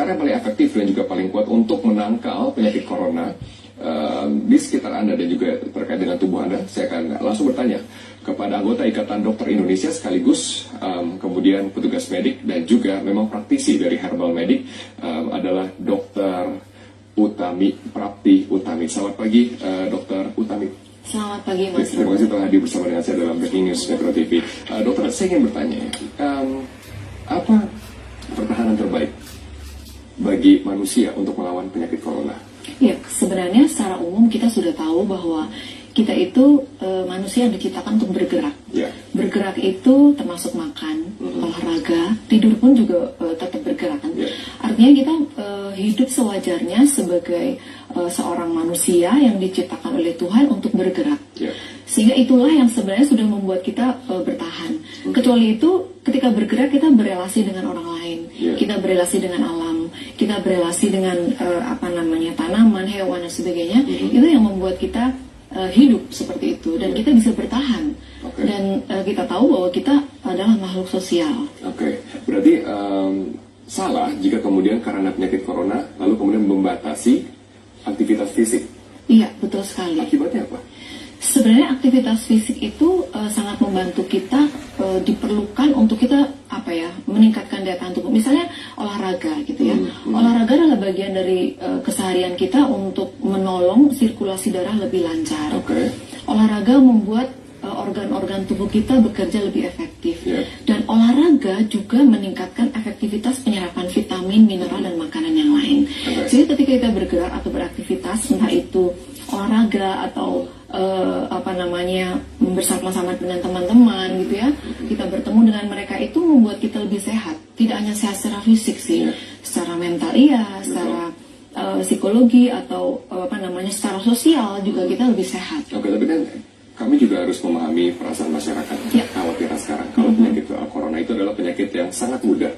cara yang paling efektif dan juga paling kuat untuk menangkal penyakit corona di sekitar Anda dan juga terkait dengan tubuh Anda, saya akan langsung bertanya kepada anggota Ikatan Dokter Indonesia sekaligus kemudian petugas medik dan juga memang praktisi dari Herbal Medic adalah Dr. Utami Prapti Utami. Selamat pagi, Dr. Utami. Selamat pagi, Mas. Terima kasih telah hadir bersama dengan saya dalam Breaking News Metro TV. Dokter, saya ingin bertanya, apa pertahanan terbaik bagi manusia untuk melawan penyakit corona? Ya, sebenarnya secara umum kita sudah tahu bahwa kita itu manusia yang diciptakan untuk bergerak. Yeah. Bergerak itu termasuk makan, olahraga, tidur pun juga tetap bergerak kan. Yeah. Artinya kita hidup sewajarnya sebagai seorang manusia yang diciptakan oleh Tuhan untuk bergerak. Yeah. Sehingga itulah yang sebenarnya sudah membuat kita bertahan. Kecuali itu, ketika bergerak kita berelasi dengan orang lain, kita berelasi dengan alam, kita berelasi dengan tanaman, hewan dan sebagainya. Itu yang membuat kita hidup seperti itu dan kita bisa bertahan. Dan kita tahu bahwa kita adalah makhluk sosial. Berarti salah jika kemudian karena penyakit corona lalu kemudian membatasi aktivitas fisik. Iya, betul sekali. Akibatnya apa? Sebenarnya aktivitas fisik itu sangat membantu kita, diperlukan untuk kita meningkatkan daya tahan tubuh. Misalnya olahraga gitu ya. Olahraga adalah bagian dari keseharian kita untuk menolong sirkulasi darah lebih lancar. Olahraga membuat organ-organ tubuh kita bekerja lebih efektif. Dan olahraga juga meningkatkan efektivitas penyerapan vitamin, mineral, dan makanan yang lain. Jadi ketika kita bergerak atau beraktivitas, entah itu olahraga atau bersama-sama dengan teman-teman gitu ya, kita bertemu dengan mereka, itu membuat kita lebih sehat. Tidak hanya sehat secara fisik sih, secara mental secara psikologi atau secara sosial juga kita lebih sehat. Tapi kan kami juga harus memahami perasaan masyarakat khawatir sekarang kalau penyakit corona itu adalah penyakit yang sangat mudah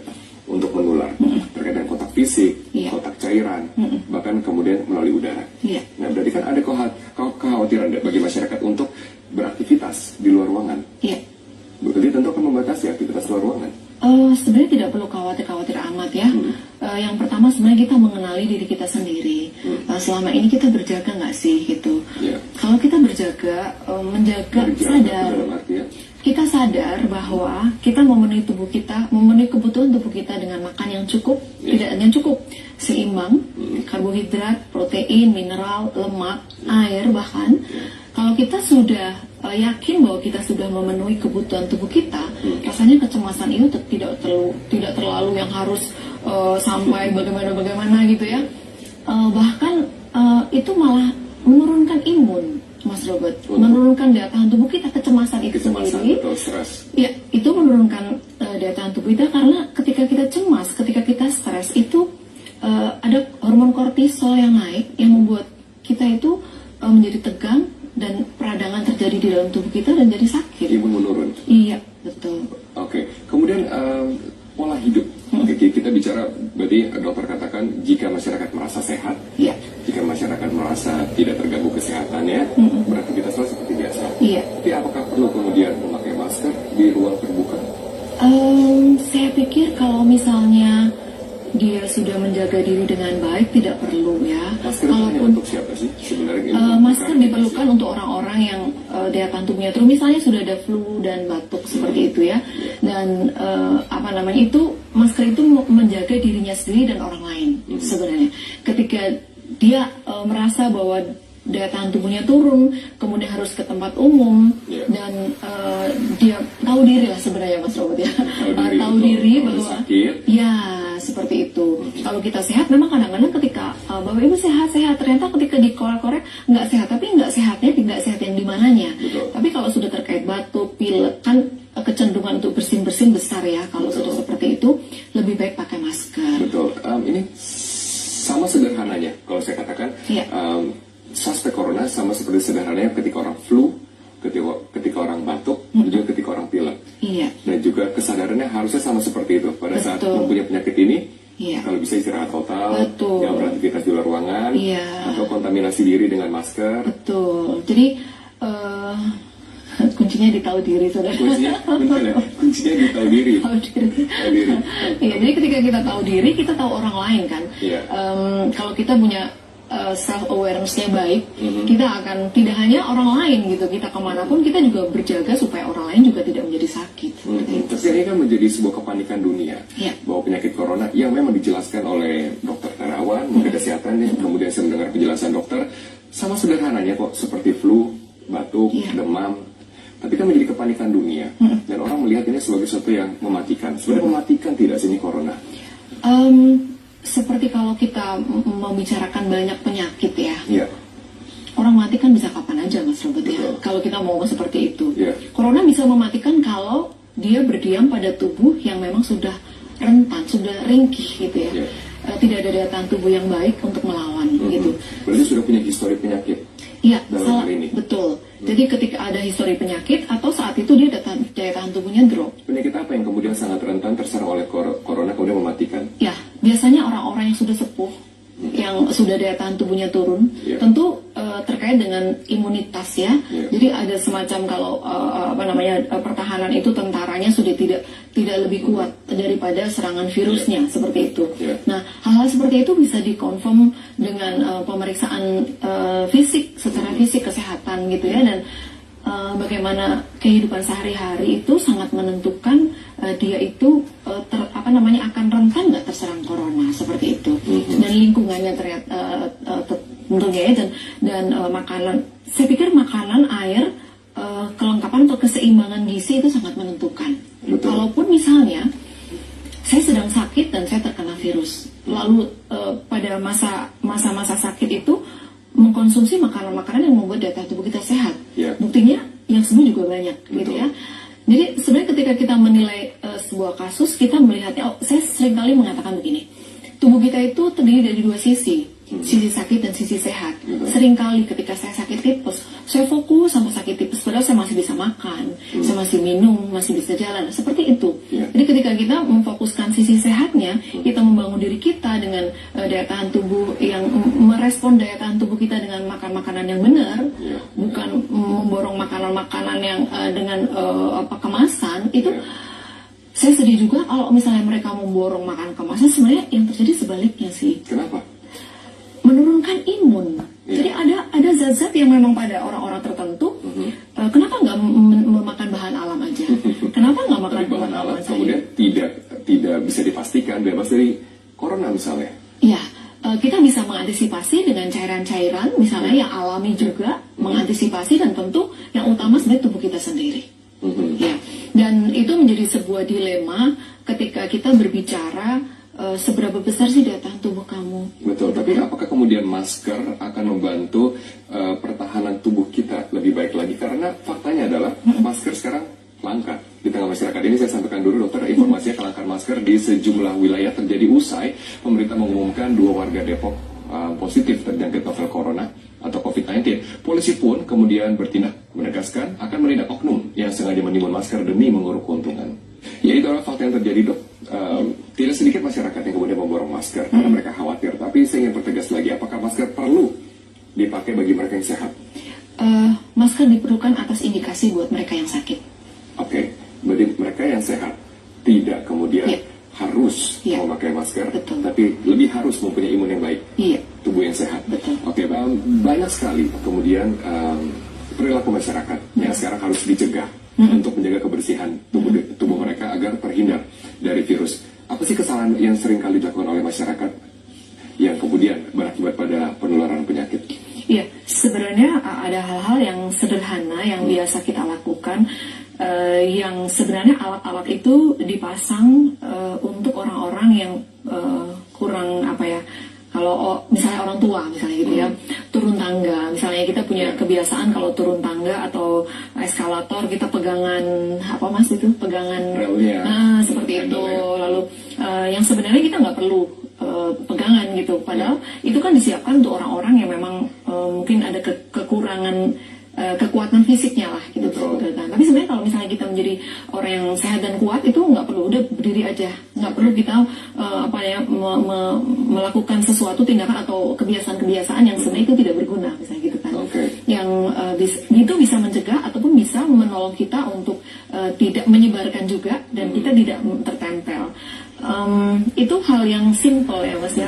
untuk menular, terkait dengan kontak fisik, kontak cairan, bahkan kemudian melalui udara. Nah, berarti kan ada kekhawatiran bagi masyarakat untuk beraktivitas di luar ruangan. Berarti tentu akan membatasi aktivitas luar ruangan. Sebenarnya tidak perlu khawatir amat ya. Yang pertama sebenarnya kita mengenali diri kita sendiri. Selama ini kita berjaga nggak sih gitu. Kalau kita berjaga, sadar. Kita sadar bahwa kita memenuhi tubuh kita, memenuhi kebutuhan tubuh kita dengan makan yang cukup, tidak hanya cukup, seimbang, karbohidrat, protein, mineral, lemak, air bahkan. Kalau kita sudah yakin bahwa kita sudah memenuhi kebutuhan tubuh kita, rasanya kecemasan itu tidak terlalu yang harus sampai bagaimana gitu ya. Bahkan itu malah menurunkan imun, Mas Robert, menurunkan daya tahan tubuh kita. Kecemasan itu sendiri, ya, itu menurunkan daya tahan tubuh kita, karena ketika kita cemas, ketika kita stres, itu ada hormon kortisol yang naik yang membuat kita itu menjadi tegang dan peradangan terjadi di dalam tubuh kita dan jadi sakit. Imun menurun. Iya, betul. Kemudian pola hidup. Kita bicara, berarti dokter katakan jika masyarakat merasa sehat, jika masyarakat merasa tidak terganggu kesehatannya, beraktivitaslah seperti biasa. Tapi apakah perlu kemudian memakai masker di ruang terbuka? Saya pikir kalau misalnya dia sudah menjaga diri dengan baik, tidak perlu ya. Masker hanya untuk siapa sih sebenarnya? Masker diperlukan untuk orang-orang yang daya tahan tubuhnya turun, misalnya sudah ada flu dan batuk seperti itu ya. Dan itu masker itu menjaga dirinya sendiri dan orang lain sebenarnya. Ketika dia merasa bahwa daya tahan tubuhnya turun, kemudian harus ke tempat umum, dan dia tahu diri lah sebenarnya, Mas Robert ya. Tahu diri bahwa seperti itu. Kalau kita sehat, memang kadang-kadang ketika Bapak Ibu sehat-sehat, ternyata ketika dikorek-korek nggak sehat. Tapi nggak sehatnya tidak sehat yang di mananya. Tapi kalau sudah terkait batuk, pilek, kan kecenderungan untuk bersin-bersin besar ya. Kalau sudah seperti itu, lebih baik pakai masker. Ini sama sederhananya kalau saya katakan, suspek corona sama seperti sederhananya ketika orang flu, ketika orang batuk, juga ketika orang pilek. Dan juga kesadarannya harusnya sama seperti itu. Pada saat mempunyai penyakit ini, kalau bisa istirahat total, jangan beraktivitas di luar ruangan, atau kontaminasi diri dengan masker. Jadi Kuncinya di tahu diri, saudara. Kuncinya di tahu diri. Tahu diri. Iya, jadi ketika kita tahu diri, kita tahu orang lain kan. Yeah. Kalau kita punya self awareness-nya baik, kita akan tidak hanya orang lain gitu, kita kemanapun kita juga berjaga supaya orang lain juga tidak menjadi sakit. Tapi ini kan menjadi sebuah kepanikan dunia bahwa penyakit corona yang memang dijelaskan oleh dokter Terawan, Menteri Kesehatan, kemudian saya mendengar penjelasan dokter sama sederhananya kok, seperti flu, batuk, demam, tapi kan menjadi kepanikan dunia dan orang melihat ini sebagai sesuatu yang mematikan. Sebenarnya mematikan tidak sih ini corona? Seperti kalau kita membicarakan banyak penyakit ya, orang mati kan bisa kapan aja, Mas Robert ya. Kalau kita mau seperti itu, corona bisa mematikan kalau dia berdiam pada tubuh yang memang sudah rentan, sudah ringkih gitu ya. Tidak ada daya tahan tubuh yang baik untuk melawan gitu. Berarti sudah punya histori penyakit. Iya, betul. Jadi ketika ada histori penyakit atau saat itu dia daya tahan tubuhnya drop. Penyakit apa yang kemudian sangat rentan terserang oleh corona kemudian mematikan? Ya, biasanya orang-orang yang sudah sepuh, yang sudah daya tahan tubuhnya turun, tentu terkait dengan imunitas ya. Jadi ada semacam kalau pertahanan itu tentaranya sudah tidak lebih kuat daripada serangan virusnya seperti itu. Nah, hal-hal seperti itu bisa dikonfirm dengan pemeriksaan fisik, secara fisik kesehatan gitu ya, dan bagaimana kehidupan sehari-hari itu sangat menentukan dia itu akan rentan nggak terserang corona seperti itu. Dan lingkungannya tentunya ya, dan makanan, saya pikir makanan, air, kelengkapan atau keseimbangan gizi itu sangat menentukan. Kalaupun misalnya saya sedang sakit dan saya terkena virus, lalu pada masa-masa sakit itu mengkonsumsi makanan-makanan yang membuat daya tahan tubuh kita sehat. Buktinya yang sembuh juga banyak. Gitu ya. Jadi sebenarnya ketika kita menilai sebuah kasus, kita melihatnya, saya seringkali mengatakan begini, tubuh kita itu terdiri dari dua sisi sakit dan sisi sehat. Seringkali ketika saya sakit tipes, saya fokus sama sakit tipes, padahal saya masih bisa makan, saya masih minum, masih bisa jalan, seperti itu. Jadi ketika kita memfokuskan sisi sehatnya, kita membangun diri kita dengan daya tahan tubuh yang merespon daya tahan tubuh kita dengan makan makanan yang benar, bukan memborong makanan-makanan yang dengan kemasan itu. Saya sedih juga kalau misalnya mereka memborong makan kemasan, sebenarnya yang terjadi sebaliknya sih. Kenapa? Menurunkan imun. Jadi ada zat-zat yang memang pada orang-orang tertentu. Kenapa nggak memakan bahan alam aja? Kenapa nggak makan bahan alam saja? Kemudian tidak bisa dipastikan bebas dari corona misalnya. Iya, kita bisa mengantisipasi dengan cairan-cairan misalnya yang alami juga, mengantisipasi, dan tentu yang utama sebenarnya tubuh kita sendiri. Ya, dan itu menjadi sebuah dilema ketika kita berbicara seberapa besar sih daya tahan tubuh kamu. Betul, tapi apakah kemudian masker akan membantu pertahanan tubuh kita lebih baik lagi? Karena faktanya adalah masker sekarang langka di tengah masyarakat. Ini saya sampaikan dulu, dokter, informasinya kelangkaan masker di sejumlah wilayah terjadi usai pemerintah mengumumkan 2 warga Depok positif terjangkit novel corona atau COVID-19. Polisi pun kemudian bertindak, menegaskan akan menindak oknum yang sengaja menimbun masker demi menguruk keuntungan. Ya, itu adalah fakta yang terjadi, dok. Tidak sedikit masyarakat yang kemudian memborong masker karena mereka khawatir. Tapi saya ingin pertegas lagi, apakah masker perlu dipakai bagi mereka yang sehat? Masker diperlukan atas indikasi buat mereka yang sakit. Oke, berarti mereka yang sehat tidak kemudian harus memakai masker, tapi lebih harus mempunyai imun yang baik, tubuh yang sehat. Oke, banyak sekali kemudian perilaku masyarakat yang sekarang harus dicegah untuk menjaga kebersihan tubuh mereka agar terhindar dari virus. Apa sih kesalahan yang sering kali dilakukan oleh masyarakat yang kemudian berakibat pada penularan penyakit? Iya, sebenarnya ada hal-hal yang sederhana yang biasa kita lakukan, yang sebenarnya alat-alat itu dipasang untuk orang-orang yang kurang kalau misalnya orang tua misalnya gitu ya, turun tangga misalnya, kita punya kebiasaan kalau turun tangga atau eskalator kita pegangan pegangan seperti itu, lalu yang sebenarnya kita nggak perlu pegangan gitu, padahal itu kan disiapkan untuk orang-orang yang memang mungkin ada kekurangan kekuatan fisiknya lah gitu. Tapi sebenarnya kalau misalnya kita menjadi orang yang sehat dan kuat, itu nggak perlu, udah berdiri aja, nggak perlu kita melakukan sesuatu tindakan atau kebiasaan-kebiasaan yang sebenarnya itu tidak berguna misalnya gitu kan. Yang itu bisa mencegah ataupun bisa bisa menolong kita untuk tidak menyebarkan juga dan kita tidak tertempel. Itu hal yang simple ya Mas ya.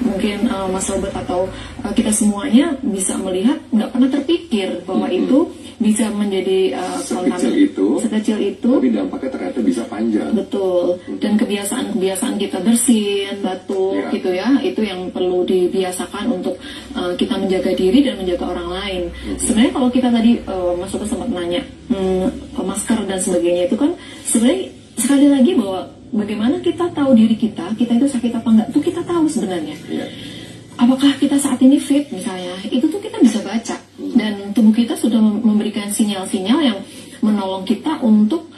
Mungkin Mas Robert atau kita semuanya bisa melihat nggak pernah terpikir bahwa itu bisa menjadi sekecil itu, tapi dampaknya ternyata bisa panjang. Betul. Dan kebiasaan kita bersin, batuk gitu ya, itu yang perlu dibiasakan untuk kita menjaga diri dan menjaga orang lain. Sebenarnya kalau kita tadi Mas Robert sempat nanya masker dan sebagainya, itu kan sebenarnya sekali lagi bahwa bagaimana kita tahu diri kita itu sakit apa enggak, itu kita tahu sebenarnya. Apakah kita saat ini fit misalnya, itu tuh kita bisa baca. Dan tubuh kita sudah memberikan sinyal-sinyal yang menolong kita untuk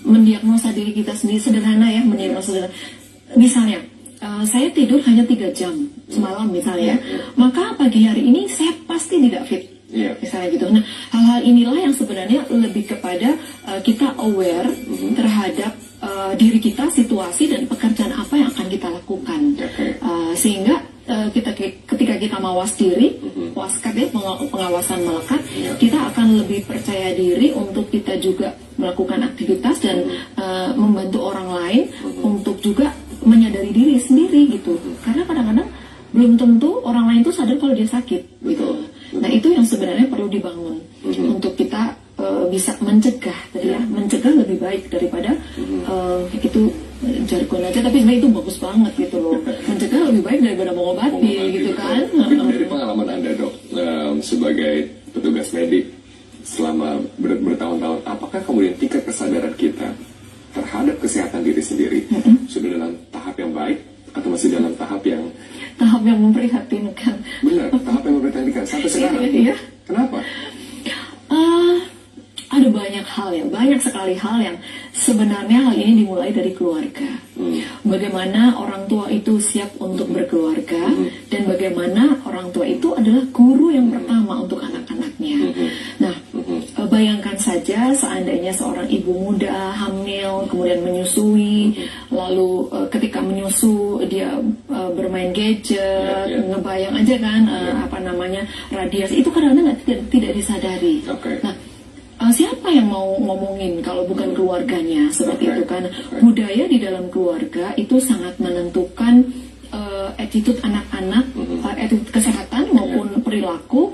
mendiagnosa diri kita sendiri. Sederhana ya, mendiagnosa sederhana. Misalnya, saya tidur hanya 3 jam semalam misalnya, maka pagi hari ini saya pasti tidak fit. Misalnya gitu. Nah, hal-hal inilah yang sebenarnya lebih kepada kita aware terhadap diri kita, situasi dan pekerjaan apa yang akan kita lakukan. Sehingga ketika kita mawas diri, waskat ya, pengawasan melekat, kita akan lebih percaya diri untuk kita juga melakukan aktivitas dan membantu orang lain untuk juga menyadari diri sendiri gitu. Karena kadang-kadang belum tentu orang lain itu sadar kalau dia sakit gitu. Nah, itu yang sebenarnya perlu dibangun untuk kita bisa mencegah tadi ya, mencegah lebih baik daripada itu jargon aja, tapi sebenarnya itu bagus banget gitu loh. Mencegah lebih baik daripada mengobati gitu kan. Dari pengalaman Anda dok, sebagai petugas medik selama bertahun-tahun, apakah kemudian tingkat kesadaran kita terhadap kesehatan diri sendiri sudah dalam tahap yang baik atau masih dalam tahap yang memprihatinkan? Benar, tahap yang memprihatinkan sampai sekarang. Iya. Kenapa? Ada banyak sekali hal yang sebenarnya hal ini dimulai dari keluarga. Bagaimana orang tua itu siap untuk berkeluarga dan bagaimana orang tua itu adalah guru yang pertama untuk anak-anaknya. Nah, bayangkan saja seandainya seorang ibu muda hamil kemudian menyusui, lalu ketika menyusu dia bermain gadget, ngebayang aja kan radiasi itu kadang-kadang tidak disadari. Nah, siapa yang mau ngomongin kalau bukan keluarganya seperti itu kan. Budaya di dalam keluarga itu sangat menentukan attitude anak-anak, attitude kesehatan maupun perilaku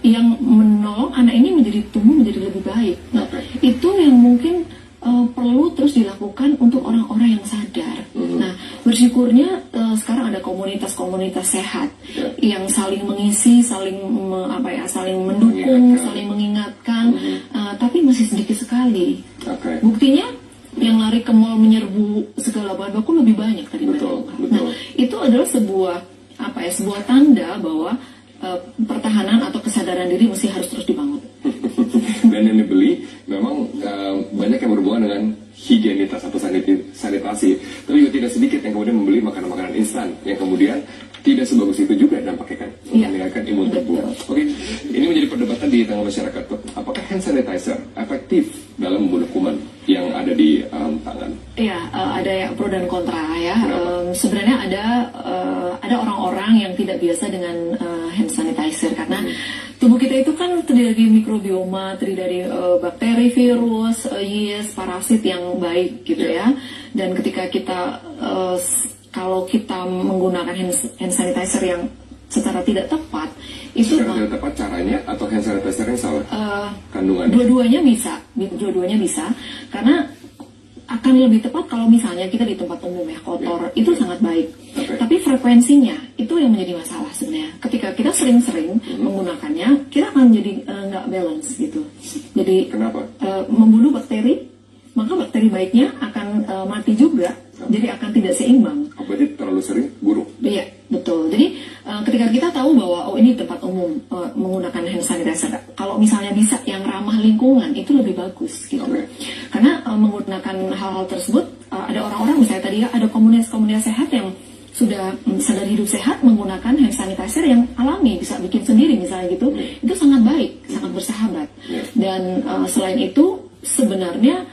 yang menolong anak ini tumbuh menjadi lebih baik. Nah, itu yang mungkin perlu terus dilakukan untuk orang-orang yang sadar. Nah, bersyukurnya sekarang ada komunitas-komunitas sehat yang saling mengisi, saling mendukung, saling mengingatkan, tapi masih sedikit sekali. Buktinya yang lari ke mall menyerbu segala bahan baku lebih banyak dari mereka. Nah, itu adalah sebuah tanda bahwa pertahanan atau kesadaran diri harus terus dibangun. Dan yang dibeli memang banyak yang berhubungan dengan higienitas atau sanitasi, tapi juga tidak sedikit yang kemudian membeli makanan-makanan instan yang kemudian tidak sebagus itu juga dampaknya kan, meningkatkan imun tubuh. Oke, ini menjadi perdebatan di tengah masyarakat. Apakah hand sanitizer efektif dalam membunuh kuman yang ada di tangan? Iya, ada yang pro dan kontra ya. Sebenarnya ada orang-orang yang tidak biasa dengan hand sanitizer karena tubuh kita itu kan terdiri dari mikrobioma, terdiri dari bakteri, virus, yeast, parasit yang baik gitu ya. Dan ketika kita kalau kita menggunakan hand sanitizer yang secara tidak tepat, itu secara tidak tepat caranya atau hand sanitizer yang salah? Kandungannya? Dua-duanya bisa, karena akan lebih tepat kalau misalnya kita di tempat umum ya, kotor, itu sangat baik. Tapi frekuensinya itu yang menjadi masalah sebenarnya. Ketika kita sering-sering menggunakannya, kita akan jadi nggak balance gitu. Jadi membunuh bakteri, maka bakteri baiknya akan mati juga. Jadi akan tidak seimbang. Berarti terlalu sering buruk. Iya, betul. Jadi ketika kita tahu bahwa ini tempat umum menggunakan hand sanitizer, kalau misalnya bisa yang ramah lingkungan itu lebih bagus gitu. Karena menggunakan hal-hal tersebut ada orang-orang misalnya tadi ya, ada komunitas-komunitas sehat yang sudah sadar hidup sehat menggunakan hand sanitizer yang alami, bisa bikin sendiri misalnya gitu. Itu sangat baik, sangat bersahabat. Dan selain itu sebenarnya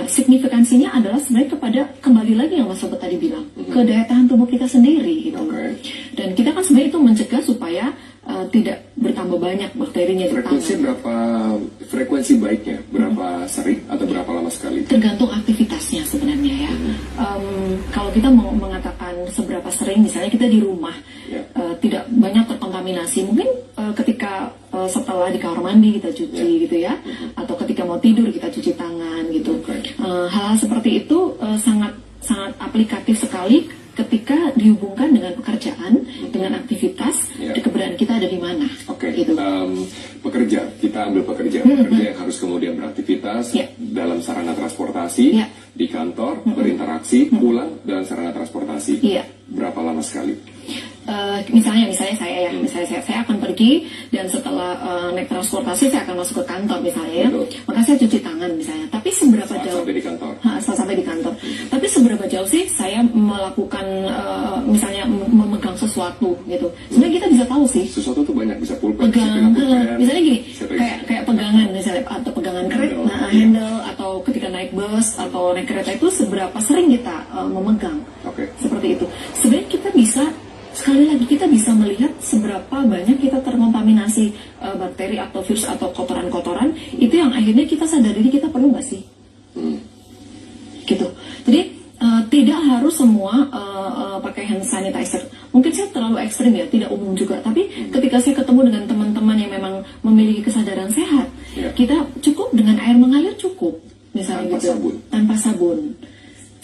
signifikansinya adalah sebenarnya kepada kembali lagi yang Mas Sobat tadi bilang ke daya tahan tubuh kita sendiri gitu. Dan kita kan sebenarnya itu mencegah supaya tidak bertambah banyak bakterinya di tangan. Frekuensi baiknya berapa sering atau berapa lama sekali? Tergantung aktivitasnya sebenarnya ya. Kalau kita mau mengatakan seberapa sering, misalnya kita di rumah tidak banyak terkontaminasi, mungkin ketika setelah di kamar mandi kita cuci gitu ya, atau ketika mau tidur kita cuci tangan gitu. Hal-hal seperti itu sangat aplikatif sekali ketika dihubungkan dengan pekerjaan, dengan aktivitas, keberadaan kita ada di mana. Gitu. Pekerja, kita ambil pekerja yang harus kemudian beraktivitas dalam sarana transportasi, di kantor, berinteraksi, pulang dalam sarana transportasi. Berapa lama sekali? Misalnya saya saya akan pergi dan setelah naik transportasi saya akan masuk ke kantor misalnya ya, maka saya cuci tangan misalnya. Tapi seberapa jauh? Sampai di kantor. Sampai di kantor. Tapi seberapa jauh sih saya melakukan misalnya memegang sesuatu gitu? Sebenarnya kita bisa tahu sih. Sesuatu tuh banyak, bisa pulpen, misalnya gini, kayak pegangan misalnya, atau pegangan kereta, handle, atau ketika naik bus atau naik kereta itu seberapa sering kita memegang? Seperti itu. Sebenarnya kita bisa. Sekali lagi kita bisa melihat seberapa banyak kita terkontaminasi bakteri atau virus atau kotoran-kotoran itu yang akhirnya kita sadari kita perlu nggak sih? Gitu. Jadi tidak harus semua pakai hand sanitizer. Mungkin saya terlalu ekstrim ya, tidak umum juga. Tapi ketika saya ketemu dengan teman-teman yang memang memiliki kesadaran sehat, kita cukup dengan air mengalir cukup, misalnya tanpa sabun.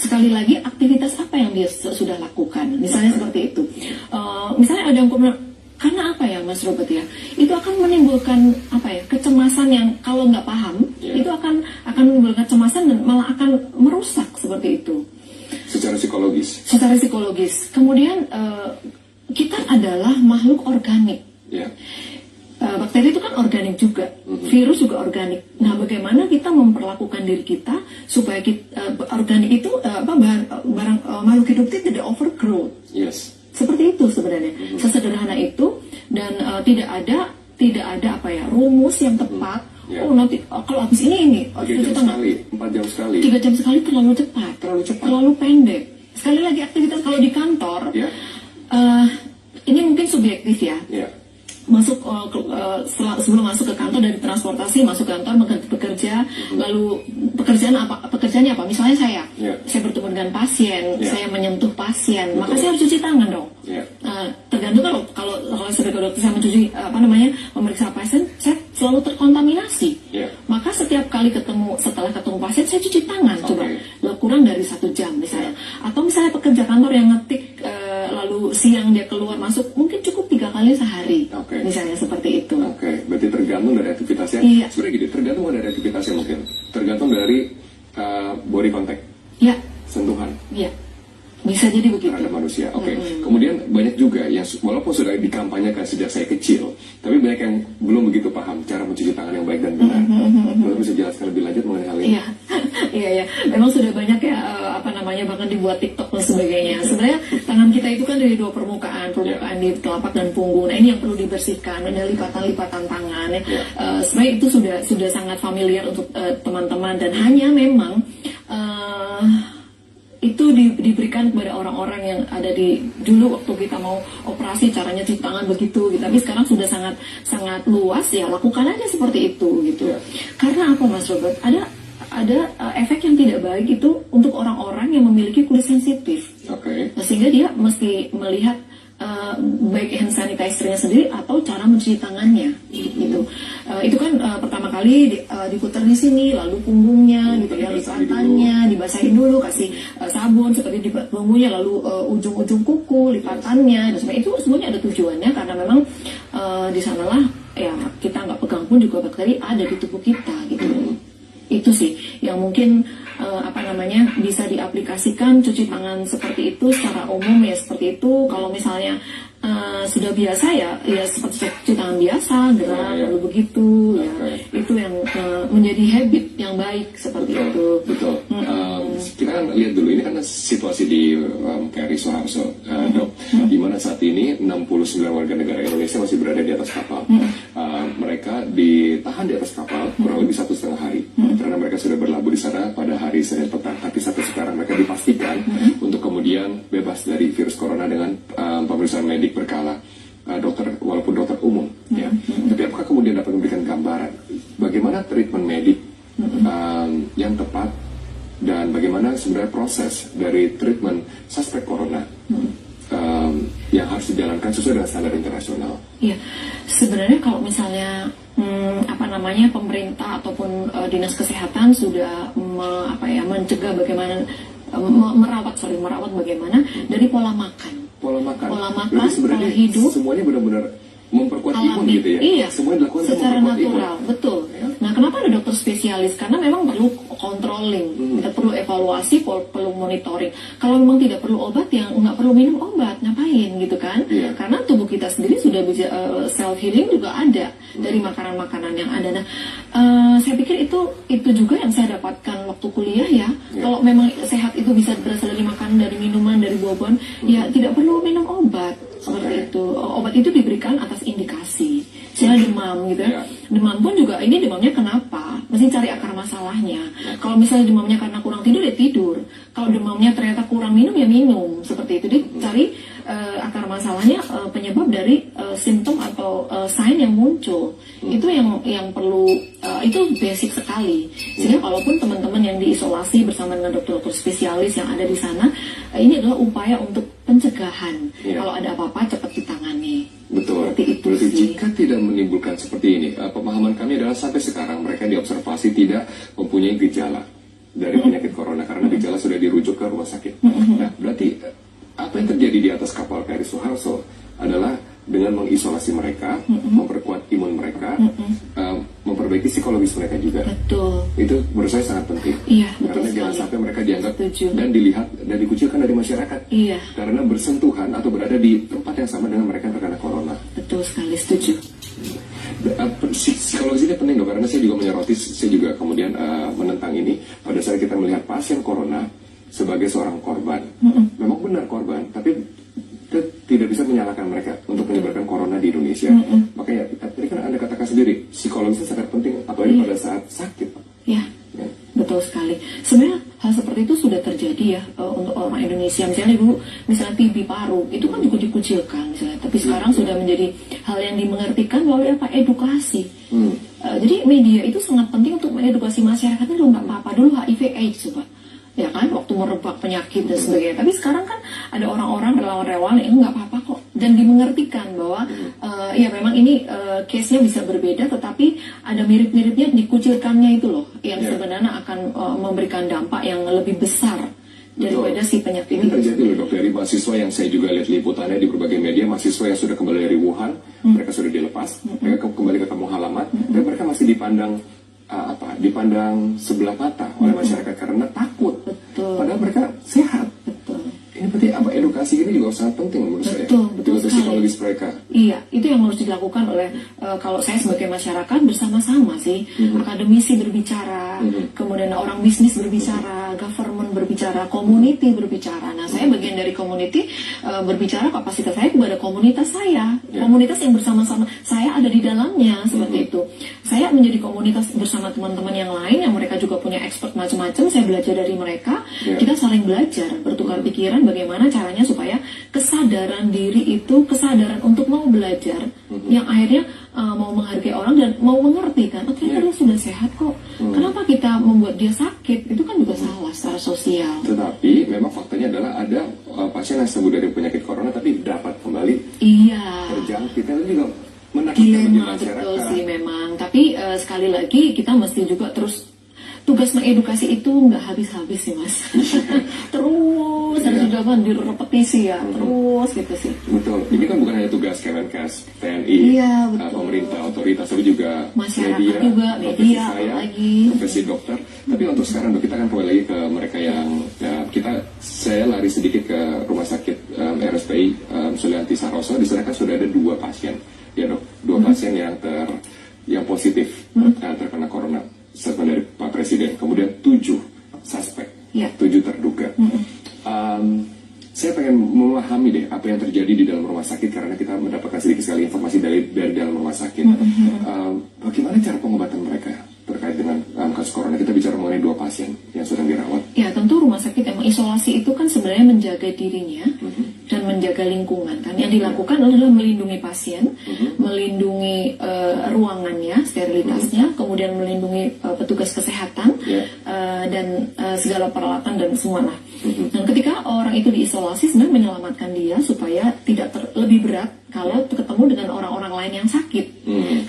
Sekali lagi, aktivitas apa yang dia sudah lakukan, misalnya seperti itu. Misalnya ada yang karena apa ya Mas Robert ya, itu akan menimbulkan kecemasan yang kalau nggak paham, itu akan menimbulkan kecemasan dan malah akan merusak seperti itu. Secara psikologis. Kemudian kita adalah makhluk organik. Bakteri itu kan organik juga, virus juga organik. Nah, bagaimana kita memperlakukan diri kita supaya organik itu makhluk hidup itu tidak overgrowth. Seperti itu sebenarnya, sesederhana itu, dan tidak ada rumus yang tepat. Nanti kalau habis ini 3 jam sekali 3 jam sekali terlalu cepat, terlalu pendek. Sekali lagi, aktivitas kalau di kantor, ini mungkin subjektif ya. Masuk sebelum masuk ke kantor, dari transportasi masuk kantor, bekerja, lalu pekerjaannya apa? Misalnya saya bertemu dengan pasien, saya menyentuh pasien, maka saya harus cuci tangan dong. Tergantung kalau sebagai dokter saya memeriksa pasien, saya selalu terkontaminasi. Maka setiap kali setelah ketemu pasien, saya cuci tangan. Coba kurang dari 1 jam misalnya. Atau misalnya pekerja kantor yang ngetik lalu siang dia keluar masuk, mungkin cukup 3 kali sehari. Misalnya seperti itu. Berarti tergantung dari aktivitasnya. Sebenarnya gini, tergantung dari aktivitasnya mungkin. Tergantung dari body contact. Sentuhan. Bisa jadi begitu. Terhadap manusia. Kemudian banyak juga yang walaupun sudah dikampanyekan sejak saya kecil, tapi banyak yang belum begitu paham cara mencuci tangan yang baik dan benar. Boleh bisa jelaskan lebih lanjut mengenai hal ini? Iya. Memang sudah banyak ya bahkan dibuat TikTok dan sebagainya. Sebenarnya tangan kita itu kan dari 2 permukaan di telapak dan punggung. Nah, ini yang perlu dibersihkan. Ada lipatan-lipatan tangan. Sebenarnya itu sudah sangat familiar untuk teman-teman, dan hanya memang itu diberikan kepada orang-orang yang ada dulu waktu kita mau operasi, caranya cuci tangan begitu gitu. Tapi sekarang sudah sangat luas ya, lakukan aja seperti itu gitu. Karena apa Mas Robert? Ada efek yang tidak baik itu untuk orang-orang yang memiliki kulit sensitif. Sehingga dia mesti melihat baik hand sanitizer-nya sendiri atau cara mencuci tangannya gitu. Itu kan pertama kali diputar di sini, lalu punggungnya gitu ya, lipatannya dibasahin dulu, kasih sabun seperti di punggungnya, lalu ujung-ujung kuku lipatannya, dan itu semuanya ada tujuannya, karena memang di sanalah ya kita nggak pegang pun juga bakteri ada di tubuh kita gitu. Itu sih yang mungkin bisa diaplikasikan. Cuci tangan seperti itu secara umum ya seperti itu. Kalau misalnya sudah biasa ya seperti cuci tangan biasa, gerak lalu begitu ya. Itu yang menjadi habit yang baik seperti itu. Betul. Kita kan lihat dulu, ini kan situasi di KRI Soeharto, Dok, di mana saat ini 69 warga negara Indonesia masih berada di atas kapal. Mereka ditahan di atas kapal kurang lebih 1,5 hari karena mereka sudah berlabuh di sana pada hari Senin petang. Tapi sampai sekarang mereka dipastikan untuk kemudian bebas dari virus corona dengan pemeriksaan medik berkala. Dokter, walaupun dokter umum bagaimana treatment medik yang tepat dan bagaimana sebenarnya proses dari treatment suspek corona yang harus dijalankan sesuai dengan standar internasional. Iya, sebenarnya kalau misalnya pemerintah ataupun dinas kesehatan sudah mencegah bagaimana merawat bagaimana dari pola makan. Pola makan, pola hidup, semuanya benar-benar memperkuat imun gitu ya. Iya, semuanya dilakukan secara natural, imun. betul. Ya. Nah, kenapa ada dokter spesialis? Karena memang perlu controlling, kita perlu evaluasi, perlu monitoring. Kalau memang tidak perlu obat, ya nggak perlu minum obat, ngapain gitu kan? Iya. Karena tubuh kita sendiri sudah bisa self healing juga ada dari makanan-makanan yang ada. Nah, saya pikir itu juga yang saya dapatkan waktu kuliah ya. Kalau memang sehat itu bisa berasal dari makanan, dari minuman, dari buah-buahan, ya tidak perlu minum obat. Seperti itu. Obat itu diberikan atas indikasi. Misalnya demam gitu ya. Demam pun juga ini demamnya kenapa? Mesti cari akar masalahnya. Kalau misalnya demamnya karena kurang tidur, ya tidur. Kalau demamnya ternyata kurang minum, ya minum. Seperti itu. Jadi cari akar masalahnya, penyebab dari simptom atau sign yang muncul. Itu yang perlu, itu basic sekali. Sehingga kalaupun teman-teman yang diisolasi bersama dengan dokter-dokter spesialis yang ada di sana, ini adalah upaya untuk pencegahan. Kalau ada apa-apa cepat ditangani. Betul. Berarti jika tidak menimbulkan seperti ini, pemahaman kami adalah sampai sekarang mereka diobservasi tidak mempunyai gejala dari penyakit corona karena gejala sudah dirujuk ke rumah sakit. Nah, berarti apa yang terjadi di atas kapal KRI Suharto adalah dengan mengisolasi mereka, memperkuat imun mereka, memperbaiki psikologis mereka juga. Betul. Itu menurut saya sangat penting. Iya, karena betul jangan sekali. sampai mereka dianggap dan dilihat dan dikucilkan dari masyarakat. Iya. Karena bersentuhan atau berada di tempat yang sama dengan mereka yang terkena corona. Betul sekali, setuju. Psikologis ini penting dong, karena saya juga menyoroti, saya juga kemudian menentang ini pada saat kita melihat pasien corona sebagai seorang korban. Memang benar korban, tapi kita tidak bisa menyalahkan mereka untuk menyebarkan corona di Indonesia. Makanya tadi kan Anda katakan sendiri, psikologisnya sangat penting, apalagi pada saat sakit. Ya. Betul sekali. Sebenarnya hal seperti itu sudah terjadi ya untuk orang Indonesia. Misalnya dulu, misalnya TB paru, itu kan juga dikucilkan misalnya. Tapi sekarang sudah menjadi hal yang dimengertikan melalui edukasi. Jadi media itu sangat penting untuk mengedukasi masyarakat. Itu nggak apa-apa dulu HIV/AIDS coba. Ya kan, waktu merebak penyakit dan sebagainya. Tapi sekarang kan ada orang-orang relawan-relawan yang nggak apa-apa kok, dan dimengertikan bahwa ya memang ini case-nya bisa berbeda, tetapi ada mirip-miripnya dikucilkannya itu loh, yang sebenarnya akan memberikan dampak yang lebih besar daripada si penyakit ini terjadi loh dok, dari mahasiswa yang saya juga lihat liputannya di berbagai media, mahasiswa yang sudah kembali dari Wuhan, mereka sudah dilepas, mereka kembali ke kampung halaman, dan mereka masih dipandang dipandang sebelah mata oleh masyarakat karena takut. Betul. Padahal mereka sehat. Betul. Ini berarti edukasi ini juga sangat penting menurut saya. Betul psikologis mereka. Iya, itu yang harus dilakukan oleh kalau saya sebagai masyarakat bersama-sama sih. Akademisi berbicara, kemudian orang bisnis berbicara, government berbicara, community berbicara. Nah, saya bagian dari community berbicara kapasitas saya kepada komunitas saya. Komunitas yang bersama-sama saya ada di dalamnya seperti itu. Saya menjadi komunitas bersama teman-teman yang lain yang mereka juga punya expert macam-macam. Saya belajar dari mereka. Kita saling belajar, bertukar pikiran bagaimana caranya supaya kesadaran diri itu kesadaran untuk mau belajar, yang akhirnya mau menghargai orang dan mau mengerti kan, ternyata dia sudah sehat kok. Kenapa kita membuat dia sakit? Itu kan juga salah secara sosial. Tetapi memang faktanya adalah ada pasien yang sembuh dari penyakit corona tapi dapat kembali terjangkit. Itu juga menakutkan bagi masyarakat. Betul sih memang. Tapi sekali lagi kita mesti juga terus, tugas mengedukasi itu nggak habis-habis sih mas. Terus harus dilakukan di repetisi ya, terus gitu sih. Betul. Ini kan bukan hanya tugas Kemenkes, TNI, pemerintah, otoritas, tapi juga masyarakat media lagi, profesi dokter. Tapi untuk sekarang kita akan kembali lagi ke mereka yang saya lari sedikit ke rumah sakit RSPI Sulianti Saroso. Di sana kan sudah ada 2 pasien, ya dok, 2 pasien yang positif terkena corona. Statement dari Pak Presiden, kemudian 7 suspek, 7 terduga. Saya pengen memahami deh apa yang terjadi di dalam rumah sakit karena kita mendapatkan sedikit sekali informasi dari dalam rumah sakit. Bagaimana cara pengobatan mereka terkait dengan kasus corona? Kita bicara mengenai 2 pasien yang sedang dirawat. Ya tentu rumah sakit yang mengisolasi itu kan sebenarnya menjaga dirinya dan menjaga lingkungan kan. Yang dilakukan adalah melindungi pasien, melindungi ruangannya, sterilitasnya, kemudian melindungi petugas kesehatan, dan segala peralatan dan semuanya. Dan ketika orang itu diisolasi, sebenarnya menyelamatkan dia supaya tidak lebih berat kalau ketemu dengan orang-orang lain yang sakit.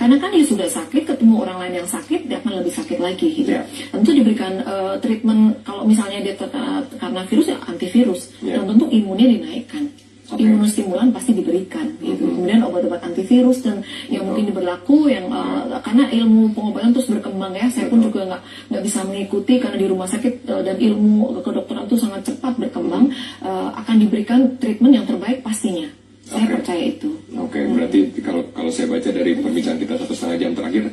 Karena kan dia sudah sakit, ketemu orang lain yang sakit, dia akan lebih sakit lagi gitu. Tentu diberikan treatment, kalau misalnya dia terkena karena virus, ya antivirus, dan tentu imunnya dinaikkan. Imunostimulan pasti diberikan gitu. Kemudian obat-obat antivirus dan yang mungkin berlaku yang karena ilmu pengobatan terus berkembang ya. Saya pun juga nggak bisa mengikuti karena di rumah sakit dan ilmu kedokteran itu sangat cepat berkembang. Akan diberikan treatment yang terbaik pastinya. Saya percaya itu. Berarti kalau saya baca dari perbincangan kita 1,5 jam terakhir,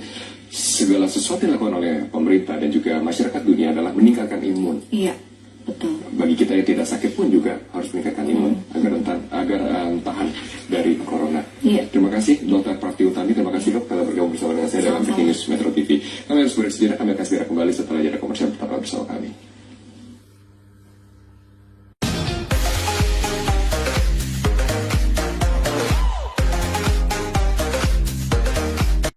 segala sesuatu yang dilakukan oleh pemerintah dan juga masyarakat dunia adalah meningkatkan imun. Iya, betul. Bagi kita yang tidak sakit pun juga harus meningkatkan imun agar tahan dari corona. Terima kasih Dr. Prati Utami, terima kasih Dok telah bergabung bersama dengan saya dalam Breaking News Metro TV. Kami harus bersedia, kami akan segera kembali setelah jeda komersial. Tetaplah bersama kami.